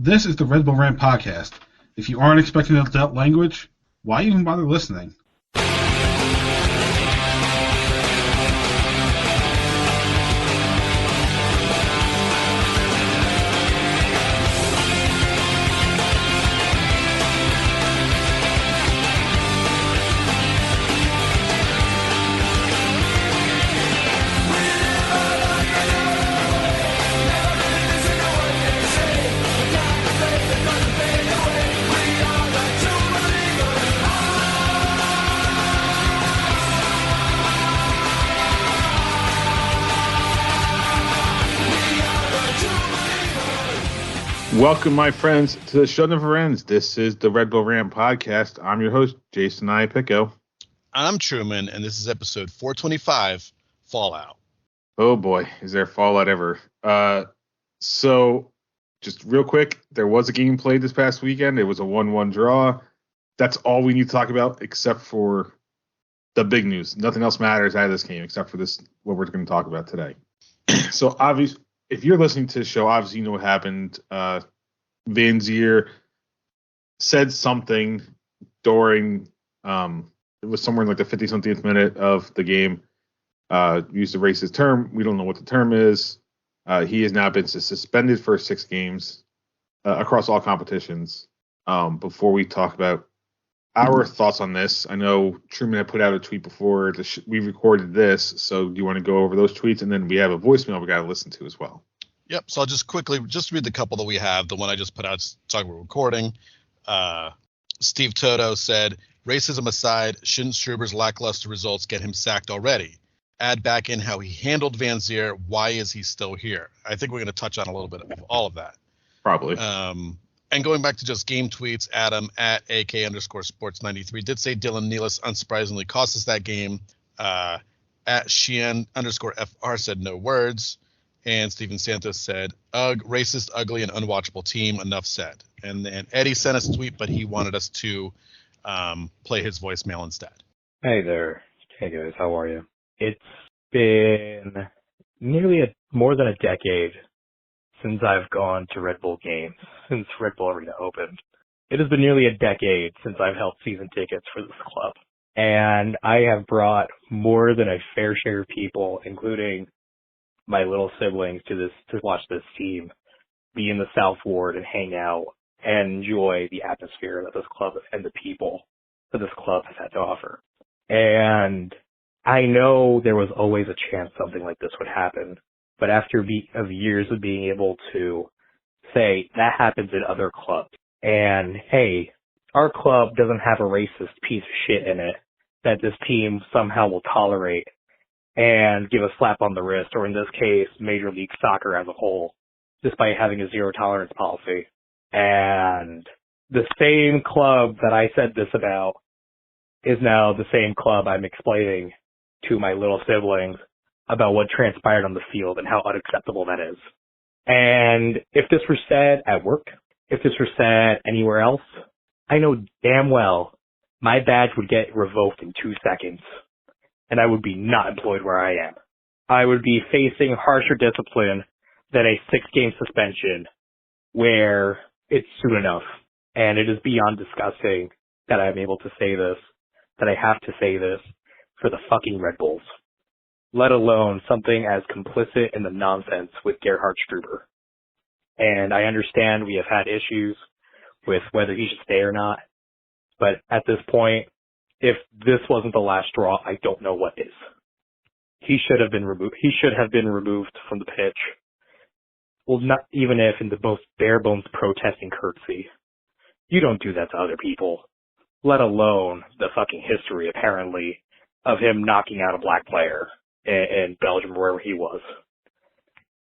This is the Red Bull Rant podcast. If you aren't expecting adult language, why even bother listening? Welcome, my friends, to the show never ends. This is the Red Bull Rant podcast. I'm your host, Jason Iapicco. I'm Truman, and this is episode 425, Fallout. Oh boy, is there Fallout ever. So, just real quick, there was a game played this past weekend. It was a 1-1 draw. That's all we need to talk about, except for the big news. Nothing else matters out of this game, except for this, what we're going to talk about today. So, obviously, if you're listening to the show, obviously you know what happened. Vanzier said something during, it was somewhere in like the 50-something minute of the game, used a racist term. We don't know what the term is. He has now been suspended for 6 games across all competitions. Before we talk about our thoughts on this, I know Truman had put out a tweet before we recorded this, so do you want to go over those tweets? And then we have a voicemail we got to listen to as well. Yep, so I'll just quickly read the couple that we have. The one I just put out, talking about recording. Steve Toto said, racism aside, shouldn't Struber's lackluster results get him sacked already? Add back in how he handled Vanzier. Why is he still here? I think we're going to touch on a little bit of all of that. Probably. And going back to just game tweets, Adam at AK_sports93 did say Dylan Nealis unsurprisingly cost us that game. At Sheehan_FR said no words. And Steven Santos said, ugh, racist, ugly, and unwatchable team. Enough said. And then Eddie sent us a tweet, but he wanted us to play his voicemail instead. Hey there. Hey guys, how are you? It's been nearly more than a decade since I've gone to Red Bull games, since Red Bull Arena opened. It has been nearly a decade since I've held season tickets for this club. And I have brought more than a fair share of people, including my little siblings, to watch this team be in the South Ward and hang out and enjoy the atmosphere that this club and the people that this club has had to offer. And I know there was always a chance something like this would happen, but after years of being able to say that happens in other clubs, and hey, our club doesn't have a racist piece of shit in it that this team somehow will tolerate and give a slap on the wrist, or in this case, Major League Soccer as a whole, just by having a zero tolerance policy. And the same club that I said this about is now the same club I'm explaining to my little siblings about what transpired on the field and how unacceptable that is. And if this were said at work, if this were said anywhere else, I know damn well my badge would get revoked in 2 seconds. And I would be not employed where I am. I would be facing harsher discipline than a 6-game suspension where it's soon enough. And it is beyond disgusting that I'm able to say this, that I have to say this for the fucking Red Bulls, let alone something as complicit in the nonsense with Gerhard Struber. And I understand we have had issues with whether he should stay or not, but at this point, if this wasn't the last straw, I don't know what is. He should have been removed. He should have been removed from the pitch. Well, not even if in the most bare bones protesting courtesy. You don't do that to other people, let alone the fucking history, apparently, of him knocking out a black player in Belgium or wherever he was.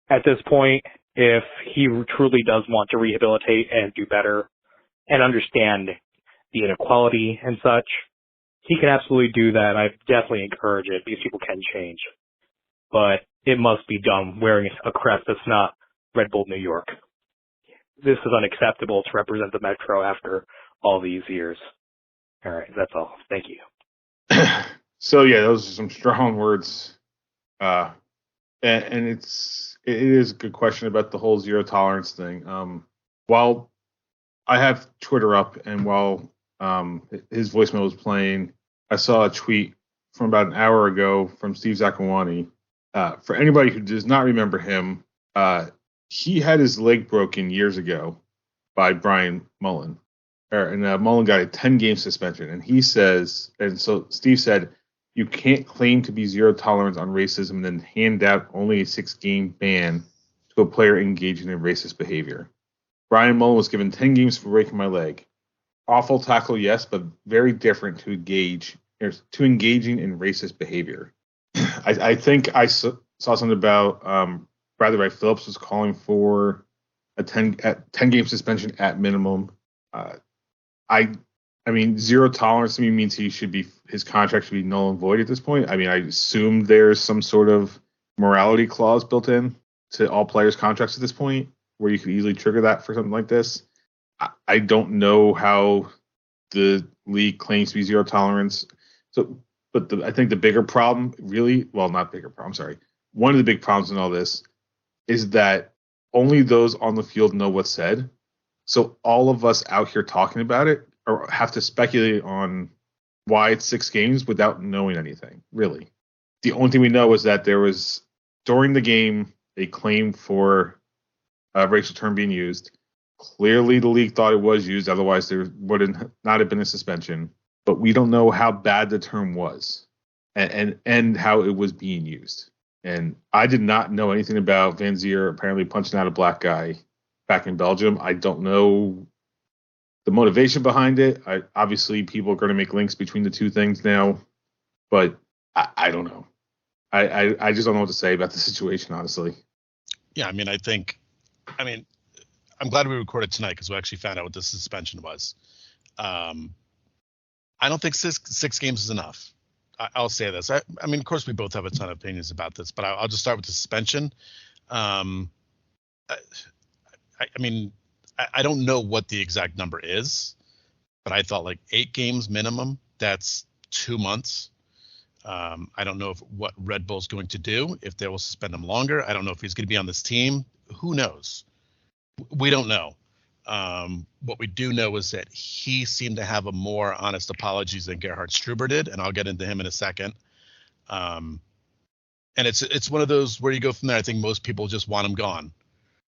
At this point, if he truly does want to rehabilitate and do better and understand the inequality and such, he can absolutely do that, and I definitely encourage it because people can change. But it must be done wearing a crest that's not Red Bull New York. This is unacceptable to represent the Metro after all these years. All right, that's all. Thank you. So, yeah, those are some strong words. And it is a good question about the whole zero tolerance thing. while I have Twitter up, and while his voicemail was playing, I saw a tweet from about an hour ago from Steve Zakuani. For anybody who does not remember him, he had his leg broken years ago by Brian Mullen. And Mullen got a 10-game suspension. And he says, and so Steve said, you can't claim to be zero tolerance on racism and then hand out only a 6-game ban to a player engaging in racist behavior. Brian Mullen was given 10 games for breaking my leg. Awful tackle, yes, but very different to engaging in racist behavior. I think I saw something about Bradley Wright Phillips was calling for a 10-game suspension at minimum. I mean, zero tolerance to me means his contract should be null and void at this point. I mean, I assume there's some sort of morality clause built in to all players' contracts at this point, where you could easily trigger that for something like this. I don't know how the league claims to be zero tolerance. So, but I think the bigger problem, one of the big problems in all this is that only those on the field know what's said. So all of us out here talking about it or have to speculate on why it's 6 games without knowing anything, really. The only thing we know is that there was, during the game, a claim for a racial term being used. Clearly, the league thought it was used. Otherwise, there would not have been a suspension. But we don't know how bad the term was and how it was being used. And I did not know anything about Vanzier apparently punching out a black guy back in Belgium. I don't know the motivation behind it. Obviously, people are going to make links between the two things now. But I don't know. I just don't know what to say about the situation, honestly. Yeah, I'm glad we recorded tonight because we actually found out what the suspension was. I don't think six games is enough. I'll say this. I mean, of course, we both have a ton of opinions about this, but I'll just start with the suspension. I don't know what the exact number is, but I thought like 8 games minimum. That's 2 months. I don't know what Red Bull's going to do, if they will suspend him longer. I don't know if he's going to be on this team. Who knows? We don't know. What we do know is that he seemed to have a more honest apologies than Gerhard Struber did, and I'll get into him in a second. And it's one of those where you go from there. I think most people just want him gone.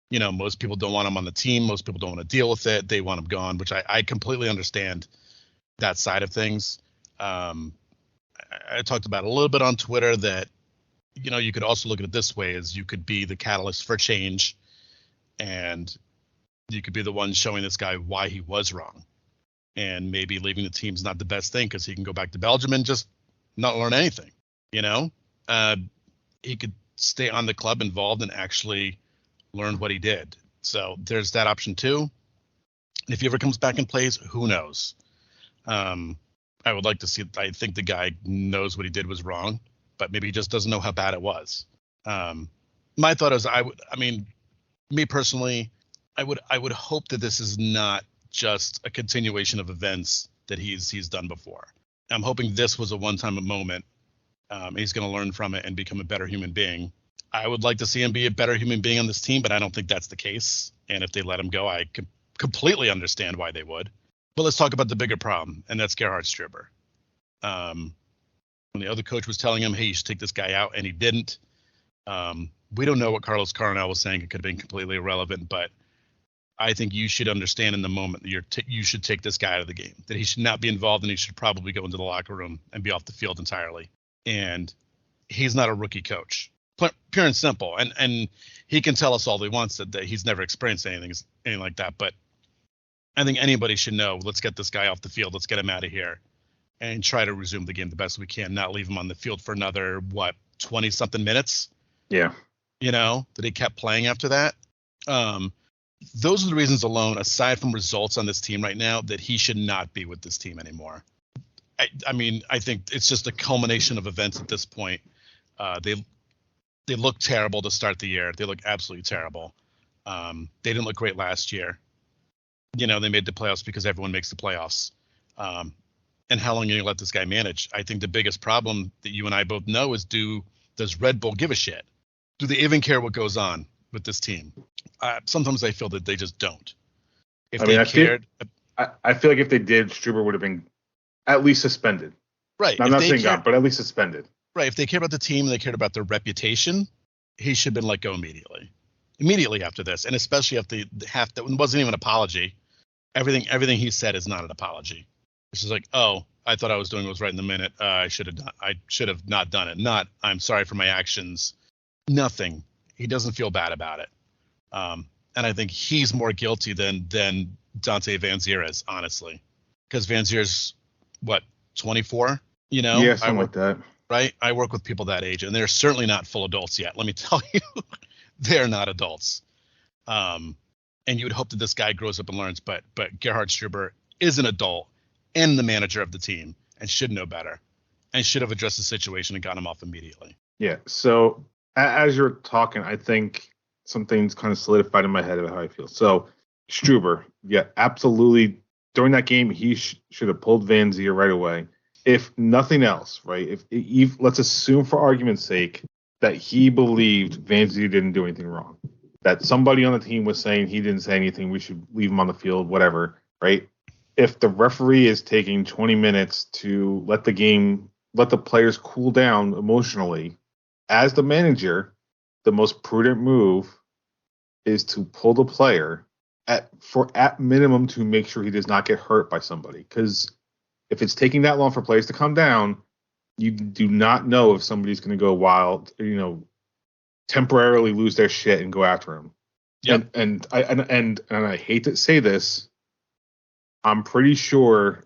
You know, most people don't want him on the team. Most people don't want to deal with it. They want him gone, which I completely understand that side of things. I talked about a little bit on Twitter that, you know, you could also look at it this way, as you could be the catalyst for change, and you could be the one showing this guy why he was wrong, and maybe leaving the team's not the best thing because he can go back to Belgium and just not learn anything. You know, he could stay on the club involved and actually learn what he did. So there's that option too. And if he ever comes back and plays, who knows? I would like to see. I think the guy knows what he did was wrong, but maybe he just doesn't know how bad it was. My thought is, me personally, I would hope that this is not just a continuation of events that he's done before. I'm hoping this was a one-time moment. He's going to learn from it and become a better human being. I would like to see him be a better human being on this team, but I don't think that's the case. And if they let him go, I completely understand why they would. But let's talk about the bigger problem, and that's Gerhard Struber. When the other coach was telling him, hey, you should take this guy out, and he didn't. We don't know what Carlos Coronel was saying. It could have been completely irrelevant, but I think you should understand in the moment that you should take this guy out of the game, that he should not be involved, and he should probably go into the locker room and be off the field entirely. And he's not a rookie coach, pure and simple. And he can tell us all he wants that he's never experienced anything like that. But I think anybody should know, let's get this guy off the field. Let's get him out of here and try to resume the game the best we can, not leave him on the field for another, 20-something minutes? Yeah. You know, that he kept playing after that. Those are the reasons alone, aside from results on this team right now, that he should not be with this team anymore. I think it's just a culmination of events at this point. They look terrible to start the year. They look absolutely terrible. They didn't look great last year. You know, they made the playoffs because everyone makes the playoffs. And how long are you going to let this guy manage? I think the biggest problem that you and I both know is, does Red Bull give a shit? Do they even care what goes on with this team? Sometimes I feel that they just don't. If they cared, I feel like if they did, Struber would have been at least suspended. right? Now, I'm not saying gone, but at least suspended. Right. If they cared about the team and they cared about their reputation, he should have been let go immediately after this, and especially after that wasn't even an apology. Everything he said is not an apology. It's just like, oh, I thought I was doing what was right in the minute. I should have not done it. Not, I'm sorry for my actions. Nothing. He doesn't feel bad about it. And I think he's more guilty than Dante Vanzier is, honestly, because Vanzier's what, 24? You know, yeah, something like that. Right. I work with people that age, and they're certainly not full adults yet. Let me tell you, they're not adults. And you would hope that this guy grows up and learns, but Gerhard Struber is an adult and the manager of the team and should know better and should have addressed the situation and got him off immediately. Yeah. So as you're talking, I think something's kind of solidified in my head about how I feel. So Struber, yeah, absolutely. During that game, he should have pulled Vanzier right away. If nothing else, right? If let's assume for argument's sake that he believed Vanzier didn't do anything wrong, that somebody on the team was saying he didn't say anything, we should leave him on the field, whatever, right? If the referee is taking 20 minutes to let the players cool down emotionally, as the manager, the most prudent move is to pull the player at minimum to make sure he does not get hurt by somebody. Because if it's taking that long for players to come down, you do not know if somebody's going to go wild, temporarily lose their shit and go after him. Yep. And I hate to say this, I'm pretty sure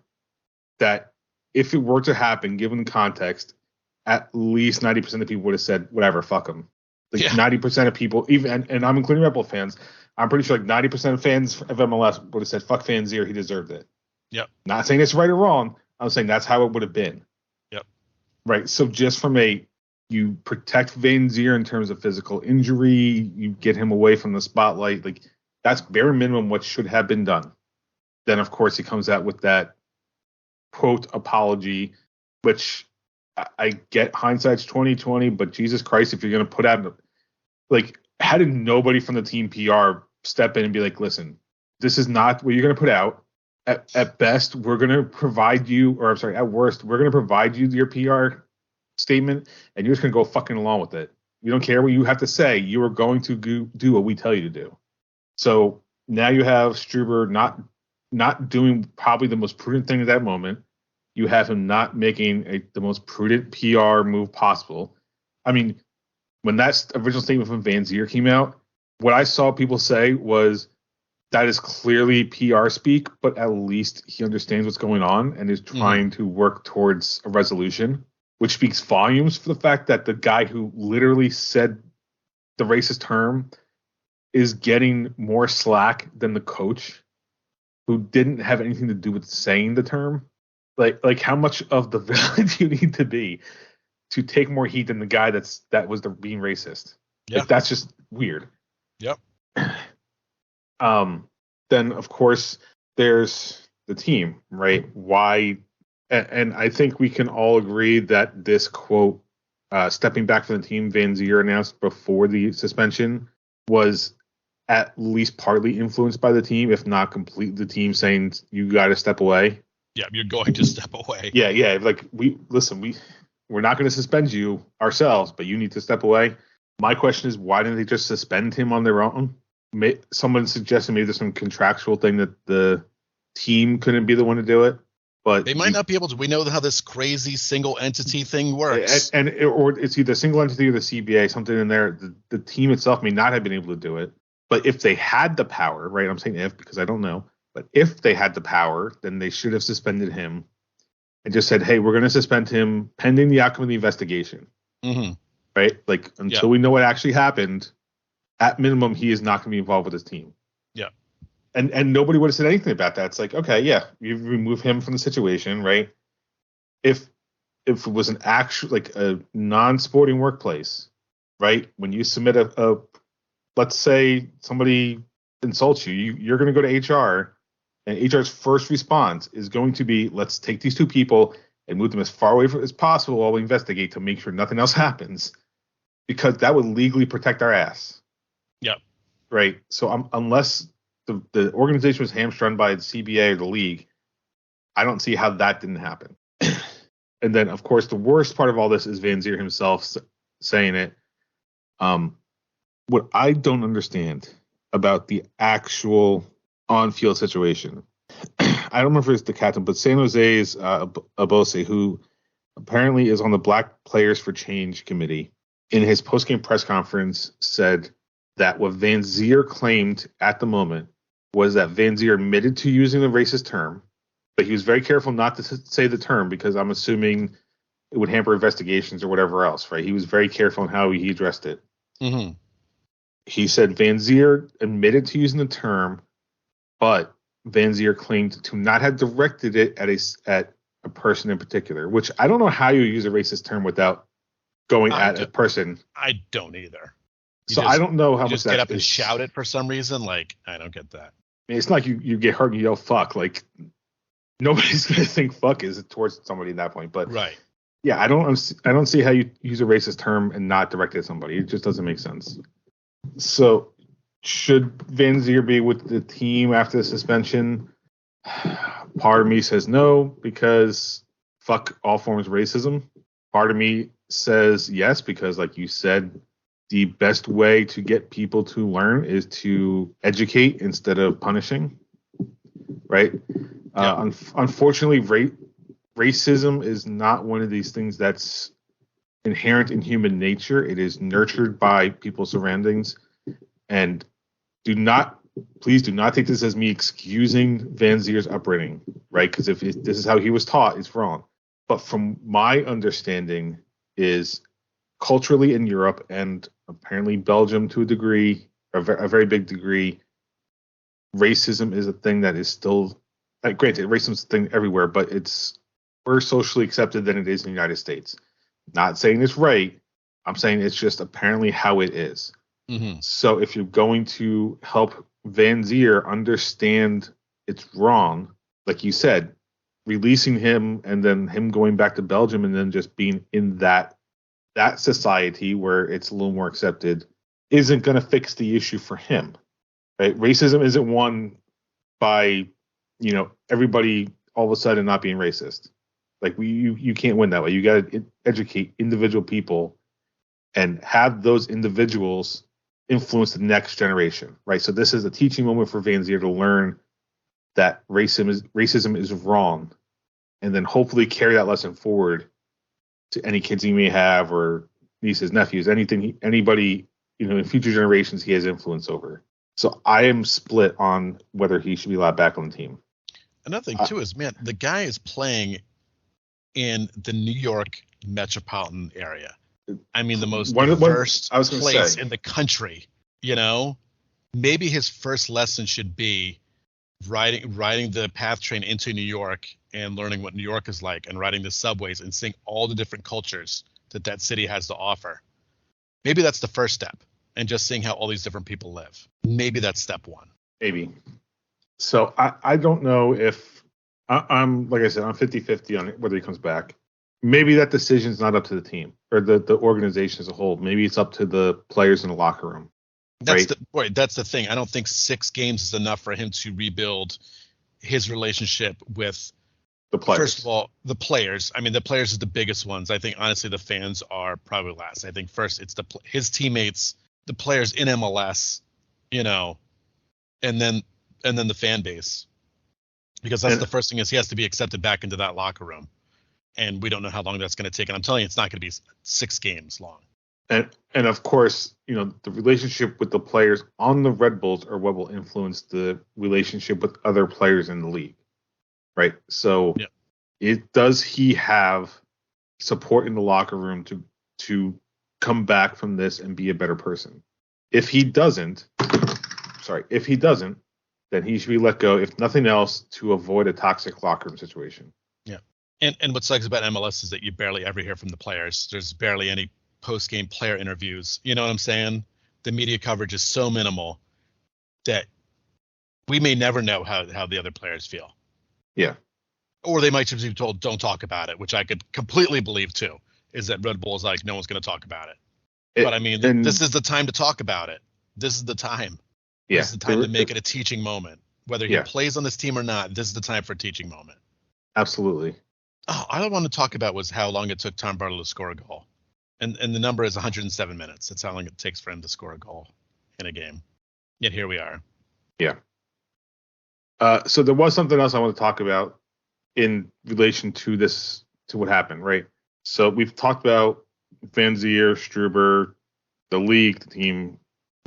that if it were to happen, given the context, at least 90% of people would have said, whatever, fuck him. Like 90% of people, even, and I'm including Red Bull fans, I'm pretty sure like 90% of fans of MLS would have said, fuck Vanzier, he deserved it. Yep. Not saying it's right or wrong. I'm saying that's how it would have been. Yep. Right. So just from you protect Vanzier in terms of physical injury, you get him away from the spotlight. Like that's bare minimum what should have been done. Then of course he comes out with that quote apology, which I get hindsight's 2020, but Jesus Christ, if you're going to put out like, how did nobody from the team PR step in and be like, listen, this is not what you're going to put out. At best, we're going to provide you, or I'm sorry, at worst, we're going to provide you your PR statement, and you're just going to go fucking along with it. We don't care what you have to say. You are going to do what we tell you to do. So now you have Struber not doing probably the most prudent thing at that moment. You have him not making the most prudent PR move possible. I mean, when that original statement from Vanzier came out, what I saw people say was, that is clearly PR speak, but at least he understands what's going on and is trying to work towards a resolution, which speaks volumes for the fact that the guy who literally said the racist term is getting more slack than the coach who didn't have anything to do with saying the term. Like how much of the villain do you need to be to take more heat than the guy that was being racist? Yeah. Like, that's just weird. Yep. Then of course there's the team, right? Why? And I think we can all agree that this quote, stepping back from the team, Vanzier announced before the suspension, was at least partly influenced by the team, if not completely the team saying you got to step away. Yeah, you're going to step away. Yeah. Like we're not going to suspend you ourselves, but you need to step away. My question is, why didn't they just suspend him on their own? Someone suggested maybe there's some contractual thing that the team couldn't be the one to do it, but they might not be able to. We know how this crazy single entity thing works, or it's either single entity or the CBA, something in there. The team itself may not have been able to do it, but if they had the power, right? I'm saying if because I don't know, but if they had the power, then they should have suspended him and just said, "Hey, we're going to suspend him pending the outcome of the investigation." Mm-hmm. Right? Like until we know what actually happened. At minimum, he is not going to be involved with his team. Yeah. And nobody would have said anything about that. It's like, okay, yeah, you remove him from the situation, right? If it was an actual, like a non-sporting workplace, right? When you submit let's say somebody insults you, you're going to go to HR, and HR's first response is going to be, let's take these two people and move them as far away as possible while we investigate to make sure nothing else happens, because that would legally protect our ass. Yep. Right. So unless the organization was hamstrung by the CBA or the league, I don't see how that didn't happen. And then, of course, the worst part of all this is Vanzier himself saying it. What I don't understand about the actual on-field situation, I don't remember if it's the captain, but San Jose's Abose, who apparently is on the Black Players for Change committee, in his post-game press conference said that what Vanzier claimed at the moment was that Vanzier admitted to using the racist term, but he was very careful not to say the term because I'm assuming it would hamper investigations or whatever else, right? He was very careful in how he addressed it. Mm-hmm. He said Vanzier admitted to using the term, but Vanzier claimed to not have directed it at a person in particular, which I don't know how you use a racist term without going at a person. I don't either. I don't know how much just that get up is. and shout it for some reason. Like, I don't get that. I mean, it's not like you get hurt and you yell fuck. Like, nobody's going to think fuck is towards somebody at that point. But right. Yeah, I don't see how you use a racist term and not direct it at somebody. It just doesn't make sense. So, should Vanzier be with the team after the suspension? Part of me says no, because fuck all forms of racism. Part of me says yes, because like you said, the best way to get people to learn is to educate instead of punishing, right? Yeah. Unfortunately, racism is not one of these things that's inherent in human nature. It is nurtured by people's surroundings. And please do not take this as me excusing Vanzier's upbringing, right? Because if this is how he was taught, it's wrong. But from my understanding is culturally in Europe and apparently Belgium to a degree, a very big degree, racism is a thing that is still, granted, racism is a thing everywhere, but it's more socially accepted than it is in the United States. Not saying it's right. I'm saying it's just apparently how it is. Mm-hmm. So if you're going to help Vanzier understand it's wrong, like you said, releasing him and then him going back to Belgium and then just being in that society where it's a little more accepted isn't going to fix the issue for him, right? Racism isn't won by, everybody all of a sudden not being racist. Like you can't win that way. You got to educate individual people and have those individuals influence the next generation, right? So this is a teaching moment for Vanzier to learn that racism is wrong, and then hopefully carry that lesson forward to any kids he may have or nieces, nephews, anybody, in future generations he has influence over. So I am split on whether he should be allowed back on the team. Another thing too is, man, the guy is playing in the New York metropolitan area. I mean, the most diverse place in the country, maybe his first lesson should be riding the PATH train into New York and learning what New York is like and riding the subways and seeing all the different cultures that city has to offer. Maybe that's the first step, and just seeing how all these different people live. Maybe that's step one. Maybe. So I don't know if I'm, like I said, I'm 50-50 on whether he comes back. Maybe that decision's not up to the team or the organization as a whole. Maybe it's up to the players in the locker room. That's the thing. I don't think 6 games is enough for him to rebuild his relationship with the players. First of all, the players. I mean, the players is the biggest ones. I think honestly, the fans are probably last. I think first it's his teammates, the players in MLS, and then the fan base, because that's the first thing is he has to be accepted back into that locker room. And we don't know how long that's going to take. And I'm telling you, it's not going to be 6 games long. And of course, the relationship with the players on the Red Bulls are what will influence the relationship with other players in the league, right? So, does he have support in the locker room to come back from this and be a better person? If he doesn't, then he should be let go, if nothing else, to avoid a toxic locker room situation. Yeah. And what sucks about MLS is that you barely ever hear from the players. There's barely any post-game player interviews. You know what I'm saying? The media coverage is so minimal that we may never know how the other players feel. Yeah. Or they might just be told, don't talk about it, which I could completely believe too, is that Red Bull is like, no one's going to talk about it. But I mean, this is the time to talk about it. This is the time. Yeah. This is the time to make it a teaching moment. Whether he plays on this team or not, this is the time for a teaching moment. Absolutely. Oh, all I want to talk about was how long it took Tom Bartle to score a goal. And the number is 107 minutes. That's how long it takes for him to score a goal in a game. Yet here we are. Yeah. So there was something else I want to talk about in relation to this, to what happened, right? So we've talked about Vanzier, Struber, the league, the team.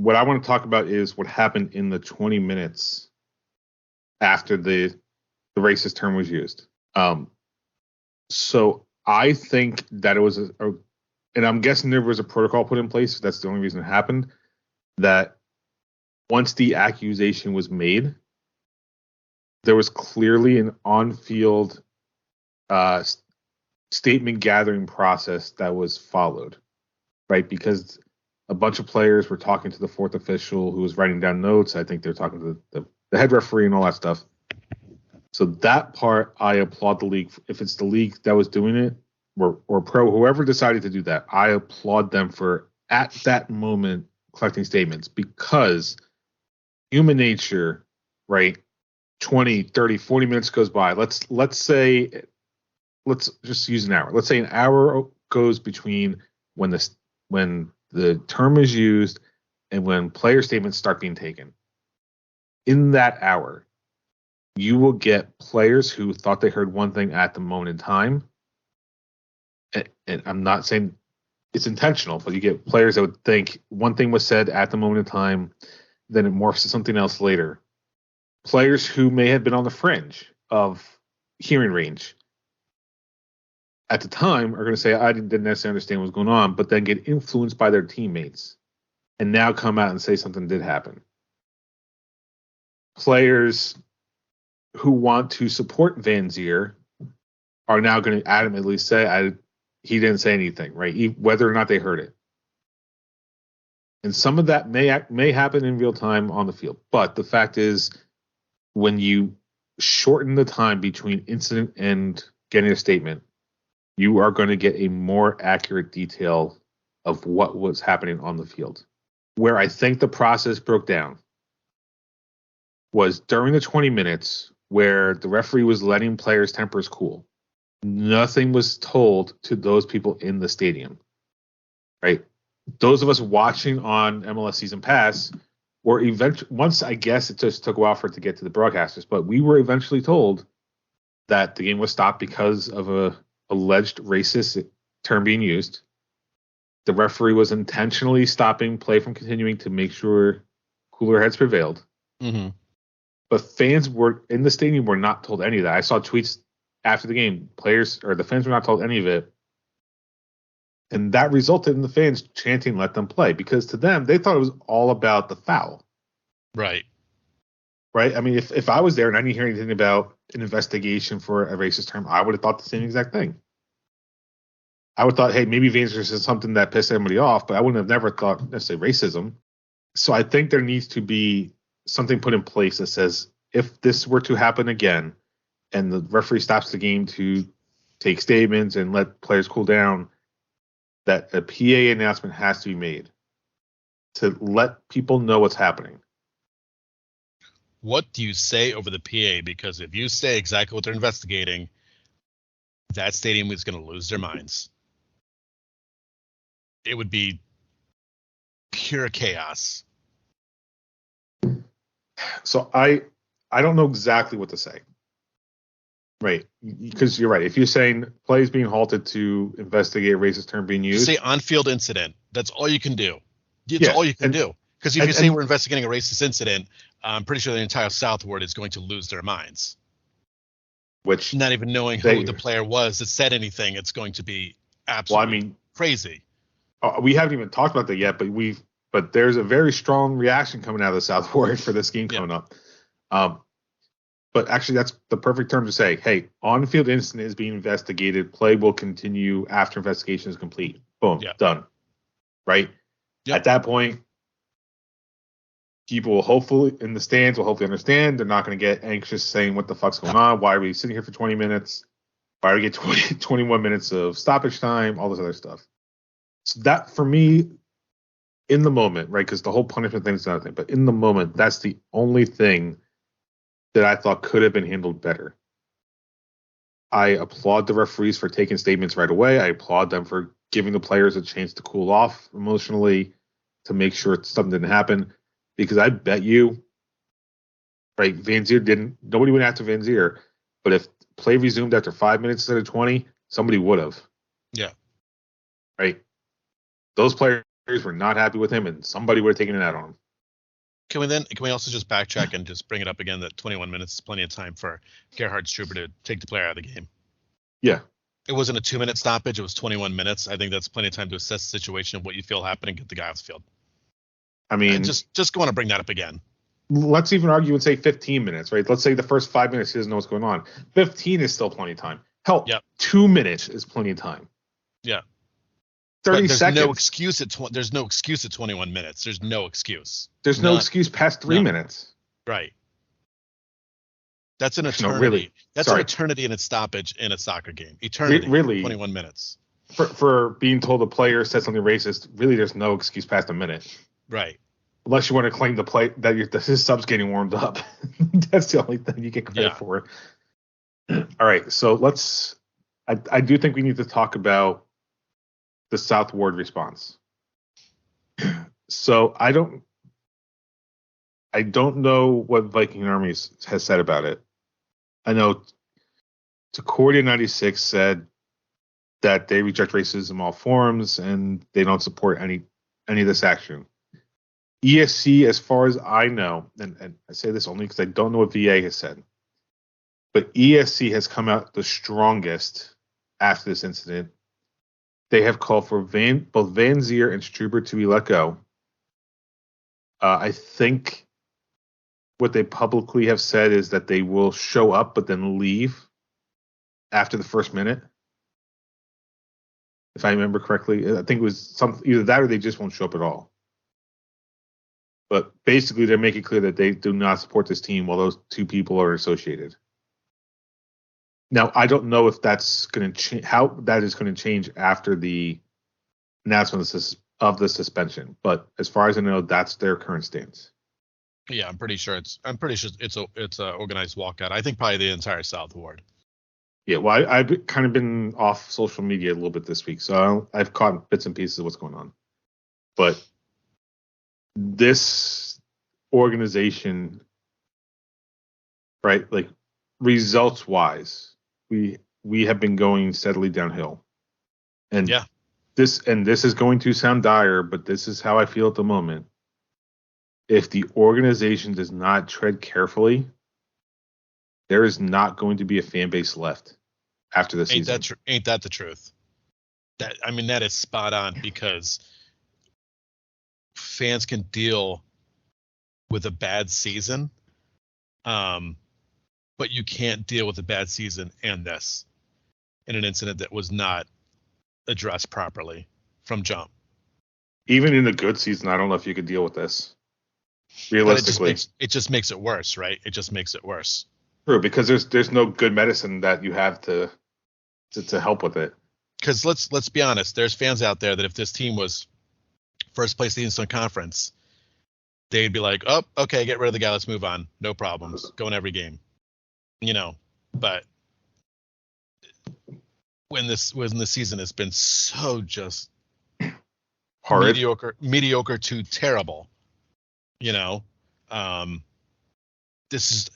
What I want to talk about is what happened in the 20 minutes after the racist term was used. So I think that it was and I'm guessing there was a protocol put in place. That's the only reason it happened. That once the accusation was made, there was clearly an on-field statement gathering process that was followed, right? Because a bunch of players were talking to the fourth official who was writing down notes. I think they're talking to the head referee and all that stuff. So that part, I applaud the league. If it's the league that was doing it, or pro, whoever decided to do that, I applaud them for, at that moment, collecting statements, because human nature, right? 20, 30, 40 minutes goes by. Let's just use an hour. Let's say an hour goes between when the term is used and when player statements start being taken. In that hour, you will get players who thought they heard one thing at the moment in time. And I'm not saying it's intentional, but you get players that would think one thing was said at the moment in time, then it morphs to something else later. Players who may have been on the fringe of hearing range at the time are going to say, I didn't necessarily understand what was going on, but then get influenced by their teammates and now come out and say something did happen. Players who want to support Vanzier are now going to adamantly say, he didn't say anything, right? Whether or not they heard it. And some of that may happen in real time on the field. But the fact is, when you shorten the time between incident and getting a statement, you are going to get a more accurate detail of what was happening on the field. Where I think the process broke down was during the 20 minutes where the referee was letting players' tempers cool. Nothing was told to those people in the stadium, right? Those of us watching on MLS Season Pass were once, I guess it just took a while for it to get to the broadcasters, but we were eventually told that the game was stopped because of a alleged racist term being used. The referee was intentionally stopping play from continuing to make sure cooler heads prevailed. Mm-hmm. But fans were in the stadium were not told any of that. I saw tweets after the game. Players or the fans were not told any of it. And that resulted in the fans chanting, let them play, because to them, they thought it was all about the foul. Right. Right? I mean, if I was there and I didn't hear anything about an investigation for a racist term, I would have thought the same exact thing. I would have thought, hey, maybe Vanzier said something that pissed everybody off, but I wouldn't have never thought necessarily racism. So I think there needs to be something put in place that says, if this were to happen again and the referee stops the game to take statements and let players cool down, that a PA announcement has to be made to let people know what's happening. What do you say over the PA? Because if you say exactly what they're investigating, that stadium is going to lose their minds. It would be pure chaos. So I don't know exactly what to say. Right. Because you're right. If you're saying plays being halted to investigate a racist term being used. Say on-field incident. That's all you can do. It's all you can do. Because if you say we're investigating a racist incident, I'm pretty sure the entire Southward is going to lose their minds. Which not even knowing who the player was that said anything, it's going to be absolutely crazy. We haven't even talked about that yet, but there's a very strong reaction coming out of the Southward for this game coming up. But actually, that's the perfect term to say, hey, on-field incident is being investigated. Play will continue after investigation is complete. Boom, done. Right? Yep. At that point, people will hopefully, in the stands, will hopefully understand. They're not going to get anxious saying, what the fuck's going on? Why are we sitting here for 20 minutes? Why do we get 21 minutes of stoppage time? All this other stuff. So that, for me, in the moment, right? Because the whole punishment thing is another thing. But in the moment, that's the only thing that I thought could have been handled better. I applaud the referees for taking statements right away. I applaud them for giving the players a chance to cool off emotionally to make sure something didn't happen. Because I bet you, right, nobody went after Vanzier, but if play resumed after 5 minutes instead of 20, somebody would have. Yeah. Right? Those players were not happy with him, and somebody would have taken it out on him. Can we also just backtrack and just bring it up again that 21 minutes is plenty of time for Gerhard Struber to take the player out of the game? Yeah. It wasn't a 2-minute stoppage. It was 21 minutes. I think that's plenty of time to assess the situation of what you feel happened and get the guy off the field. I mean, just want to bring that up again. Let's even argue and say 15 minutes, right? Let's say the first 5 minutes he doesn't know what's going on. 15 is still plenty of time. Hell, 2 minutes is plenty of time. Yeah. 30 seconds. There's no excuse at 21 minutes. There's no excuse. There's no excuse past 3 minutes. Right. That's an eternity. No, really. That's an eternity in a stoppage in a soccer game. Eternity. Really. 21 minutes. For being told the player said something racist, really there's no excuse past a minute. Right. Unless you want to claim that his sub's getting warmed up. That's the only thing you get credit for. All right, so I do think we need to talk about the South Ward response. So I don't know what Viking Army has said about it. I know Tacordia 96 said that they reject racism in all forms and they don't support any of this action. ESC, as far as I know, and I say this only because I don't know what VA has said, but ESC has come out the strongest after this incident. They have called for both Vanzier and Struber to be let go. I think what they publicly have said is that they will show up but then leave after the first minute. If I remember correctly, I think it was either that or they just won't show up at all. But basically, they're making clear that they do not support this team while those two people are associated. Now, I don't know if that's going to change, how that is going to change after the announcement of the suspension. But as far as I know, that's their current stance. Yeah, I'm pretty sure it's a organized walkout. I think probably the entire South Ward. Yeah, well, I've kind of been off social media a little bit this week, so I've caught bits and pieces of what's going on. But this organization, right, like results wise, we have been going steadily downhill. And this is going to sound dire, but this is how I feel at the moment. If the organization does not tread carefully, there is not going to be a fan base left after the season. Ain't that the truth? That is spot on, because fans can deal with a bad season, but you can't deal with a bad season and this in an incident that was not addressed properly from jump. Even in a good season, I don't know if you could deal with this. Realistically, it just makes it worse, right? It just makes it worse. True, because there's no good medicine that you have to help with it. Because let's be honest, there's fans out there that if this team was first place in the Eastern Conference, they'd be like, oh, okay, get rid of the guy, let's move on, no problems, go in every game, But when the season has been so just hard, mediocre to terrible, this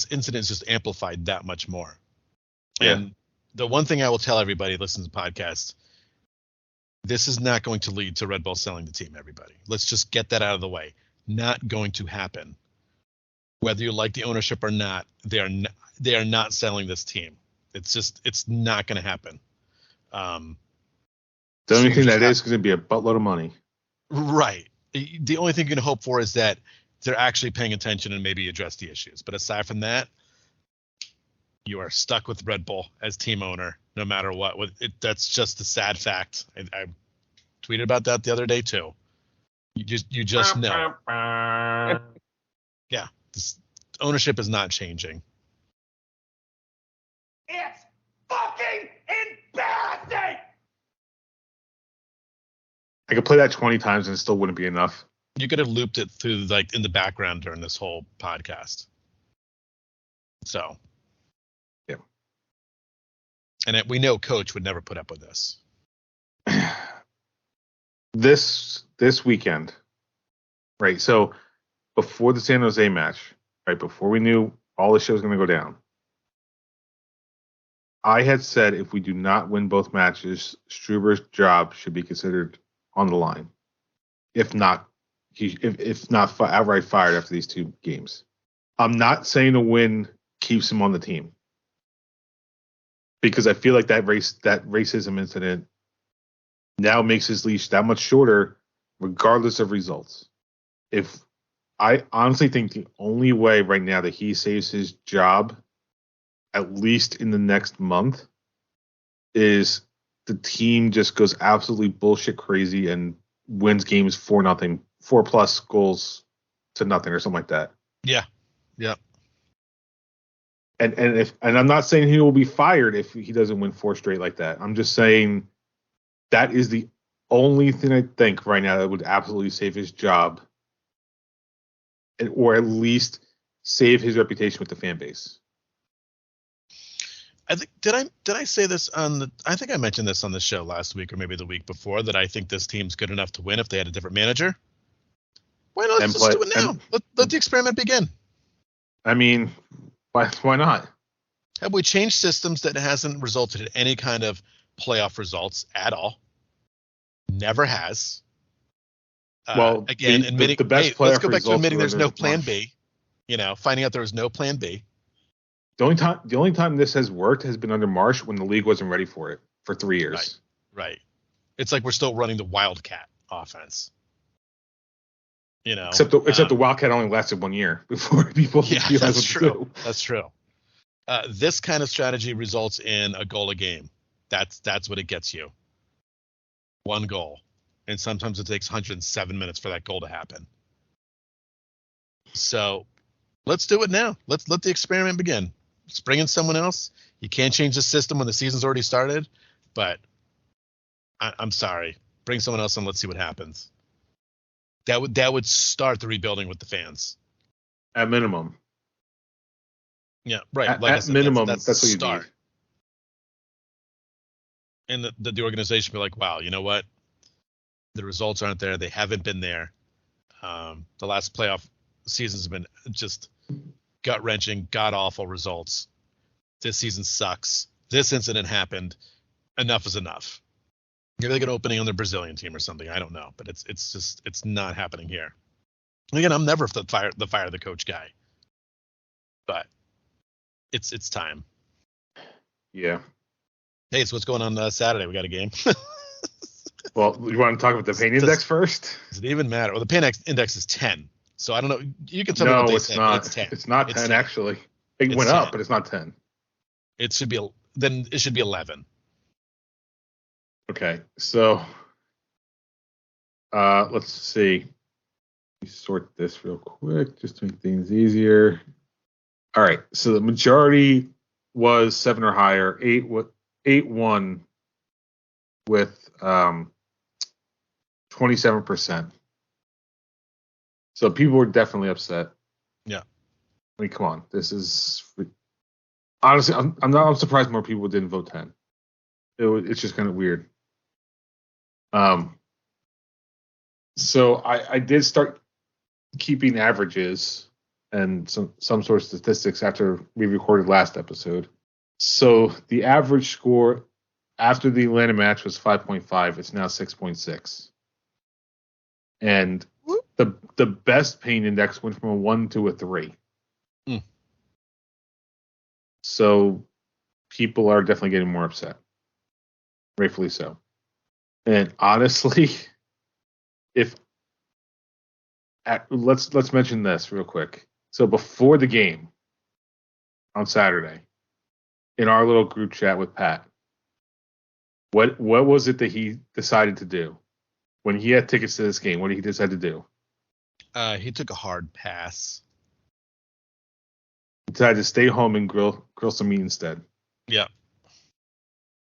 incident is just amplified that much more. Yeah. And the one thing I will tell everybody listening to the podcast, this is not going to lead to Red Bull selling the team, everybody. Let's just get that out of the way. Not going to happen. Whether you like the ownership or not, they are not selling this team. It's not going to happen. The only thing that is going to be a buttload of money. Right. The only thing you can hope for is that they're actually paying attention and maybe address the issues. But aside from that, you are stuck with Red Bull as team owner, no matter what. That's just the sad fact. I tweeted about that the other day too. You just know. Yeah, this ownership is not changing. It's fucking embarrassing. I could play that 20 times and it still wouldn't be enough. You could have looped it through like in the background during this whole podcast. So, yeah. And we know Coach would never put up with this. This weekend, right? So before the San Jose match, right before we knew all the shit was going to go down, I had said if we do not win both matches, Struber's job should be considered on the line. If not, outright fired after these two games. I'm not saying the win keeps him on the team because I feel like that racism incident now makes his leash that much shorter, regardless of results. If I honestly think the only way right now that he saves his job, at least in the next month, is the team just goes absolutely bullshit crazy and wins games 4-0, 4+ goals to nothing or something like that. Yeah. Yeah. And I'm not saying he will be fired if he doesn't win 4 straight like that. I'm just saying that is the only thing I think right now that would absolutely save his job, or at least save his reputation with the fan base. I think did I say this I think I mentioned this on the show last week or maybe the week before that I think this team's good enough to win if they had a different manager. Why not just do it now? Let the experiment begin. I mean, why not? Have we changed systems that hasn't resulted in any kind of playoff results at all? Never has. Well, again, admitting the best let's go back to admitting there's no plan B. Finding out there was no plan B. The only time this has worked has been under Marsh when the league wasn't ready for it for 3 years. Right. It's like we're still running the Wildcat offense. Except the Wildcat only lasted 1 year before people realized that's what true. to do. That's true. This kind of strategy results in a goal a game. That's what it gets you. 1 goal. And sometimes it takes 107 minutes for that goal to happen. So let's do it now. Let the experiment begin. Let's bring in someone else. You can't change the system when the season's already started, but I'm sorry. Bring someone else in. Let's see what happens. That would start the rebuilding with the fans. At minimum. Yeah, right. At minimum, that's what you need. And the organization be like, wow, you know what? The results aren't there. They haven't been there. The last playoff seasons have been just gut-wrenching, god-awful results. This season sucks. This incident happened. Enough is enough. Maybe they get an opening on their Brazilian team or something. I don't know, but it's not happening here. And again, I'm never the fire the coach guy, but it's time. Yeah. Hey, so what's going on Saturday? We got a game. Well, you want to talk about the pain index first? Does it even matter? Well, the pain index is 10. So I don't know. You can tell me what they said. Not. It's 10. It's not 10 10. Actually. It went 10. up, but it's not 10. It should be 11. Okay, so let's see. Let me sort this real quick just to make things easier. All right, so the majority was 7 or higher. 8-1 with 27%. So people were definitely upset. Yeah. I mean, come on. This is honestly, I'm surprised more people didn't vote 10. It's just kind of weird. So I did start keeping averages and some sort of statistics after we recorded last episode. So the average score after the Atlanta match was 5.5. It's now 6.6. And the best pain index went from a 1 to a 3. So people are definitely getting more upset. Rightfully so. And honestly, let's mention this real quick. So before the game on Saturday, in our little group chat with Pat, what was it that he decided to do when he had tickets to this game? What did he decide to do? He took a hard pass. He decided to stay home and grill some meat instead. Yeah.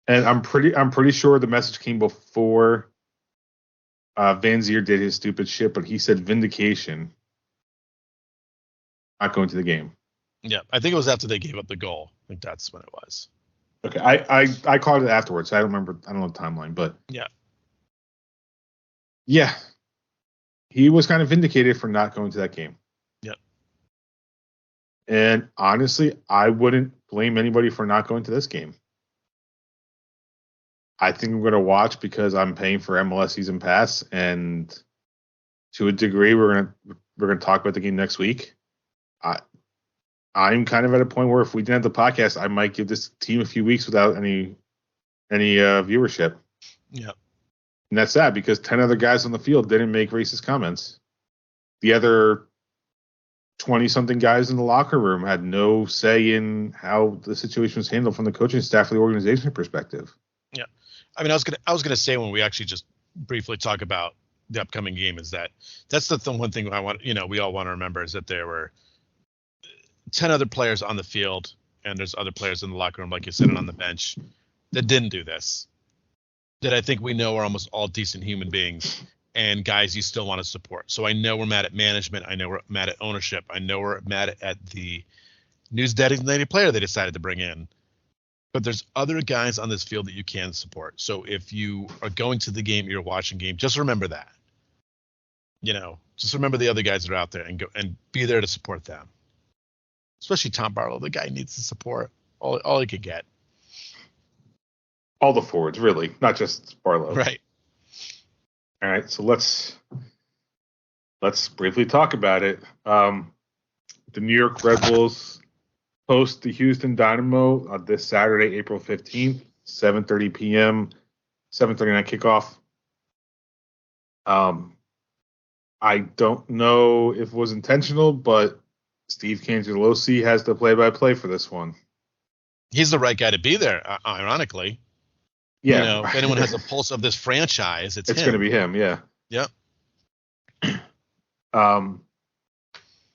And I'm pretty sure the message came before Vanzier did his stupid shit, but he said vindication, not going to the game. Yeah, I think it was after they gave up the goal. I think that's when it was. Okay, I called it afterwards. I don't remember. I don't know the timeline, but yeah, he was kind of vindicated for not going to that game. Yep. And honestly, I wouldn't blame anybody for not going to this game. I think I'm going to watch because I'm paying for MLS season pass, and to a degree, we're gonna talk about the game next week. I'm kind of at a point where if we didn't have the podcast, I might give this team a few weeks without any viewership. Yeah. And that's sad because 10 other guys on the field didn't make racist comments. The other 20-something guys in the locker room had no say in how the situation was handled from the coaching staff or the organization perspective. Yeah. I mean, I was gonna say when we actually just briefly talk about the upcoming game is that's the one thing I want, we all want to remember is that there were 10 other players on the field, and there's other players in the locker room, like you said, and on the bench that didn't do this. That I think we know are almost all decent human beings and guys you still want to support. So I know we're mad at management. I know we're mad at ownership. I know we're mad at the news designated player they decided to bring in. But there's other guys on this field that you can support. So if you are going to the game, you're watching game, just remember that. Just remember the other guys that are out there and go and be there to support them. Especially Tom Barlow, the guy needs the support. All he could get. All the forwards, really, not just Barlow. Right. All right, so let's briefly talk about it. The New York Red Bulls host the Houston Dynamo this Saturday, April 15th, 7:30 p.m., 7:39 kickoff. I don't know if it was intentional, but Steve Cangelosi has the play-by-play for this one. He's the right guy to be there, ironically. Yeah. If anyone has a pulse of this franchise, it's going to be him, yeah. Yep.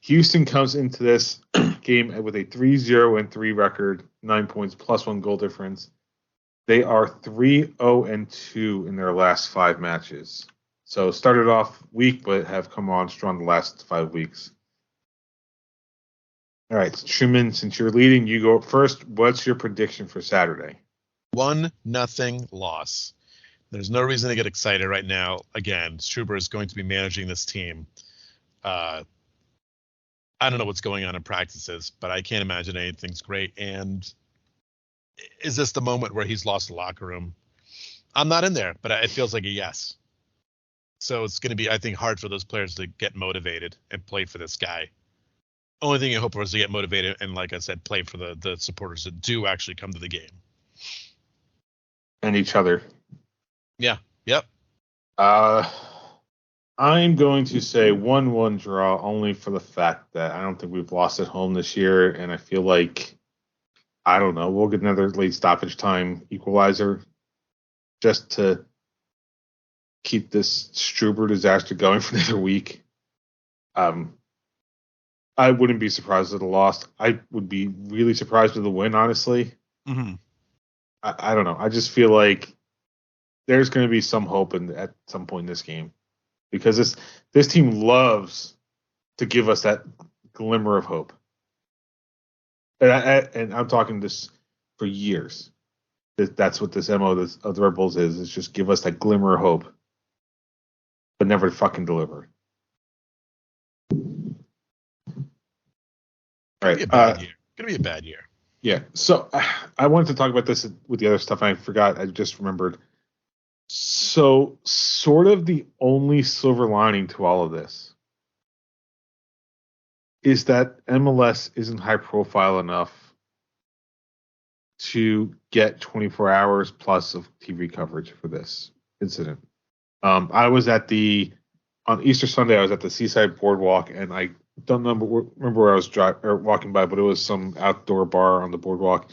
Houston comes into this game with a 3-0-3 record, 9 points, plus 1 goal difference. They are 3-0-2 in their last 5 matches. So started off weak, but have come on strong the last 5 weeks. All right, Truman, since you're leading, you go up first. What's your prediction for Saturday? 1-0 loss. There's no reason to get excited right now. Again, Struber is going to be managing this team. I don't know what's going on in practices, but I can't imagine anything's great. And is this the moment where he's lost the locker room? I'm not in there, but it feels like a yes. So it's going to be, I think, hard for those players to get motivated and play for this guy. Only thing I hope for is to get motivated and, like I said, play for the supporters that do actually come to the game. And each other. Yeah. Yep. I'm going to say 1-1 draw only for the fact that I don't think we've lost at home this year, and I feel like, I don't know, we'll get another late stoppage time equalizer just to keep this Struber disaster going for another week. I wouldn't be surprised at a loss. I would be really surprised with a win, honestly. Mm-hmm. I don't know. I just feel like there's going to be some hope at some point in this game because this team loves to give us that glimmer of hope. And I'm talking this for years. That's what this MO of the Red Bulls is. It's just give us that glimmer of hope, but never fucking deliver. All right. Gonna be a bad year. Yeah. So I wanted to talk about this with the other stuff. I forgot. I just remembered. So sort of the only silver lining to all of this is that MLS isn't high profile enough to get 24 hours plus of TV coverage for this incident. I was on Easter Sunday, I was at the Seaside Boardwalk, and I don't remember where I was walking by, but it was some outdoor bar on the boardwalk,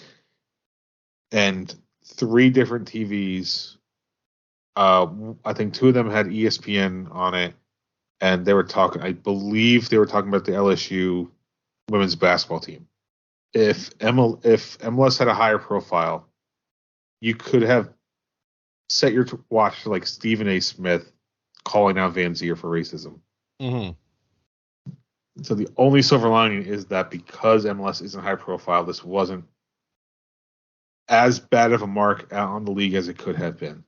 and 3 different TVs. I think 2 of them had ESPN on it, and they were talking. I believe they were talking about the LSU women's basketball team. If MLS had a higher profile, you could have set your watch to like Stephen A. Smith calling out Vanzier for racism. Mm-hmm. So the only silver lining is that because MLS isn't high profile, this wasn't as bad of a mark on the league as it could have been.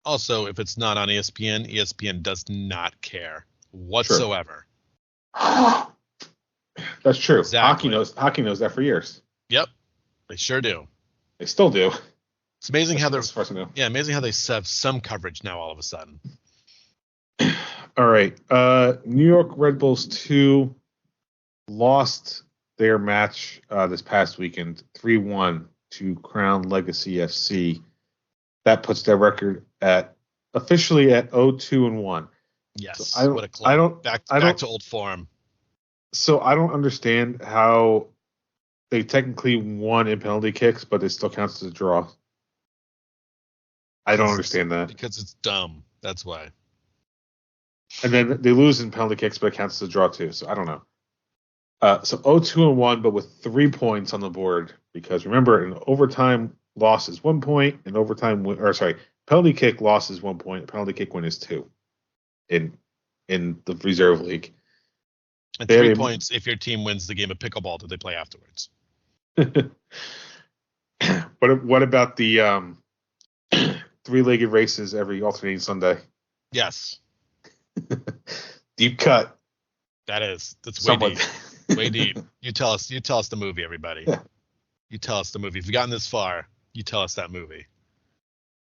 Also, if it's not on ESPN, ESPN does not care whatsoever. Sure. That's true. Exactly. Hockey knows that for years. Yep, they sure do. They still do. It's amazing how they're amazing how they have some coverage now all of a sudden. All right. New York Red Bulls 2 lost their match this past weekend 3-1 to Crown Legacy FC. That puts their record officially at 0-2-1. Yes. So what a club. Back to old form. So I don't understand how they technically won in penalty kicks, but it still counts as a draw. I don't understand that. Because it's dumb. That's why. And then they lose in penalty kicks, but it counts as a draw too. So I don't know. So 0-2-1, but with 3 points on the board. Because remember, an overtime loss is 1 point, and penalty kick loss is 1 point, penalty kick win is 2 in the reserve league. And 3 points if your team wins the game of pickleball that they play afterwards. But what about the three-legged races every alternating Sunday? Yes. Deep cut. That's way deep. Way deep. You tell us the movie, everybody. Yeah. You tell us the movie. If you've gotten this far, you tell us that movie.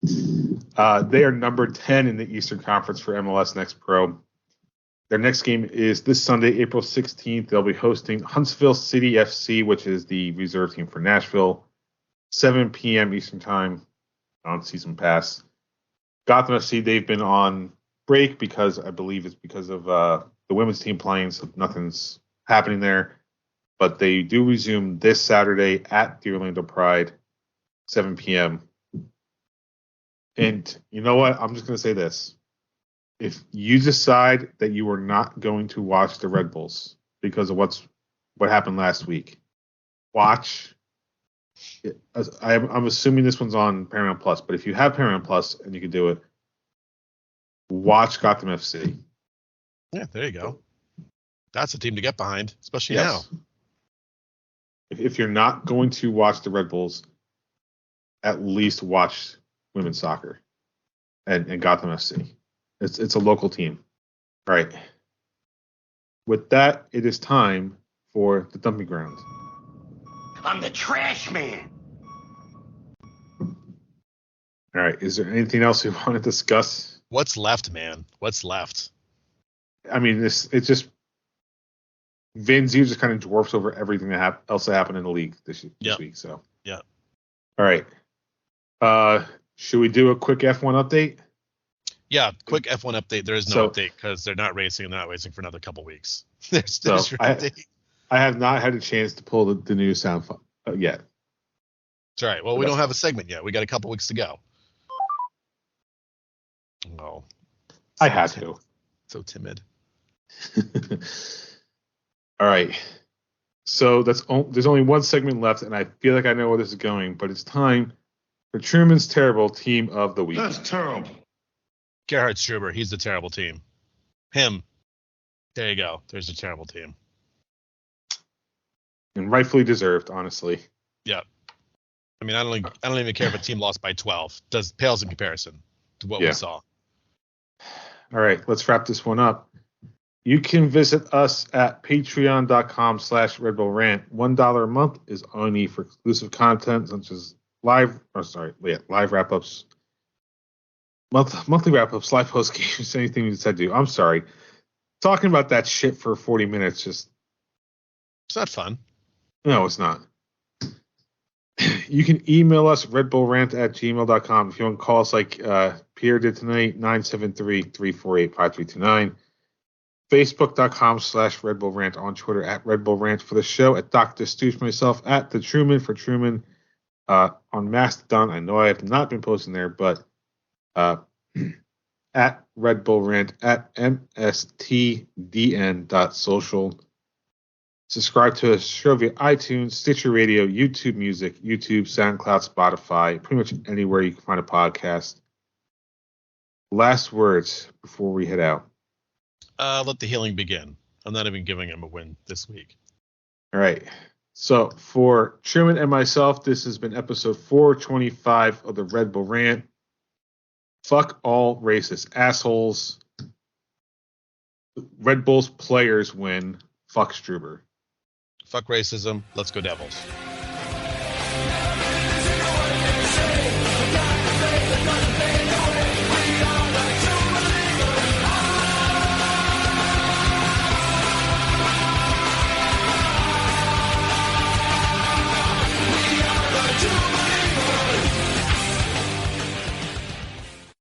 They are number 10 in the Eastern Conference for MLS Next Pro. Their next game is this Sunday, April 16th. They'll be hosting Huntsville City FC, which is the reserve team for Nashville, 7 p.m. Eastern Time on Season Pass. Gotham FC, they've been on break because I believe it's because of the women's team playing, so nothing's happening there. But they do resume this Saturday at the Orlando Pride, 7 p.m. And you know what? I'm just going to say this. If you decide that you are not going to watch the Red Bulls because of what happened last week, watch. I'm assuming this one's on Paramount Plus, but if you have Paramount Plus and you can do it, watch Gotham FC. Yeah, there you go. That's a team to get behind, especially now. If you're not going to watch the Red Bulls, at least watch women's soccer and Gotham FC. It's a local team. All right. With that, it is time for the dumping ground. I'm the trash man. All right. Is there anything else you want to discuss? What's left, man? What's left? I mean, it's just Vanzier just kind of dwarfs over everything else that happened in the league this week. So yeah. All right. Should we do a quick F1 update? Yeah, quick F1 update. There is no update because they're not racing and they're not racing for another couple weeks. There's your update. I have not had a chance to pull the new sound yet. That's all right. Well, we don't have a segment yet. We got a couple weeks to go. Oh, I had to. So timid. All right. So there's only one segment left, and I feel like I know where this is going, but it's time for Truman's Terrible Team of the Week. That's terrible. Gerhard Struber, he's the terrible team. Him. There you go. There's a terrible team. And rightfully deserved, honestly. Yeah. I mean, I don't even care if a team lost by 12. Pales in comparison to what we saw. All right, let's wrap this one up. You can visit us at patreon.com/Red Bull Rant. $1 a month is all you need for exclusive content such as live wrap-ups, monthly wrap-ups, live post games, anything you decide to do. I'm sorry. Talking about that shit for 40 minutes just... It's not fun. No, it's not. You can email us, redbullrant@gmail.com. If you want to call us like Pierre did tonight, 973-348-5329. Facebook.com/Red Bull Rant, on Twitter at Red Bull Rant for the show, at Dr. Stoosh, myself, at the Truman for Truman, on Mastodon. I know I have not been posting there, but at Red Bull Rant, at mstdn.social. Subscribe to the show via iTunes, Stitcher Radio, YouTube Music, YouTube, SoundCloud, Spotify, pretty much anywhere you can find a podcast. Last words before we head out. Let the healing begin. I'm not even giving him a win this week. All right. So for Truman and myself, this has been episode 425 of the Red Bull Rant. Fuck all racist assholes. Red Bull's players win. Fuck Struber. Fuck racism. Let's go Devils.